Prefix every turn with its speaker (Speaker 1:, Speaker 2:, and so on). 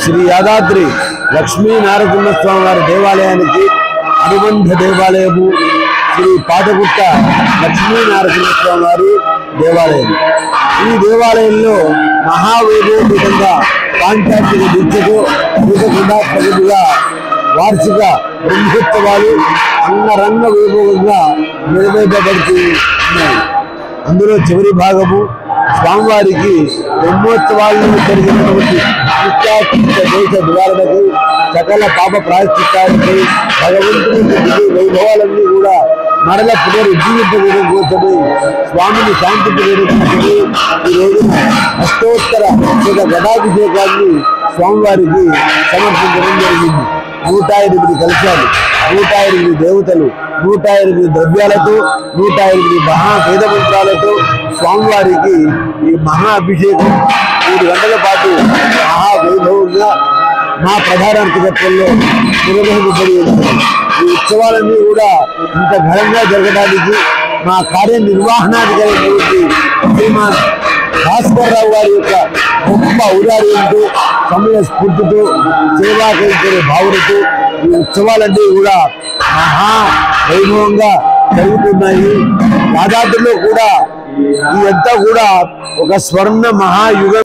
Speaker 1: శ్రీ యాదాద్రి లక్ష్మీ నారసింహ స్వామి వారి దేవాలయానికి అనుబంధ దేవాలయము శ్రీ పాటగుట్ట లక్ష్మీ నారసింహ స్వామి వారి దేవాలయం. ఈ దేవాలయంలో మహావైభవంగా పాంచాత్మిక దీక్షకు పూజకుండా ప్రగతిగా వార్షిక బ్రహ్మోత్సవాలు అంగరంగ వైభవంగా నిర్వహించబడుతూ ఉన్నాయి. అందులో చివరి భాగము స్వామివారికి బ్రహ్మోత్సవాల్లో జరిగినటువంటి దేశ నివారణకు సకల పాప ప్రాయశ్చిత్తానికి భగవంతుని వైభవాలన్నీ కూడా మరల పునరుజ్జీవింపజేయడం కోసమే స్వామిని శాంతింపజేయడం కోసమే ఈ రోజున అష్టోత్తర గణాభిషేకాన్ని స్వామివారికి సమర్పించడం జరిగింది. 108 కలశాలు, 108 దేవతలు, 108 ద్రవ్యాలతో, 108 మహావేద మంత్రాలతో స్వామివారికి ఈ మహా అభిషేకం 3 గంటల పాటు మహావైభవంగా మా ప్రధాన అర్చకత్వంలో నిర్వహించబడి ఉంటుంది. ఈ ఉత్సవాలన్నీ కూడా ఇంత ఘనంగా జరగడానికి మా కార్యనిర్వహణాధికారి శ్రీమాన్ భాస్కర్రావు గారి యొక్క గొప్ప ఔదార్యంతో, సమయ స్ఫూర్తితో, సేవాకరించే భావనతో ఈ ఉత్సవాలన్నీ కూడా మహా వైభవంగా జరుగుతున్నాయి. యాదాద్రిలో కూడా ఇదంతా కూడా ఒక స్వర్ణ మహాయుగం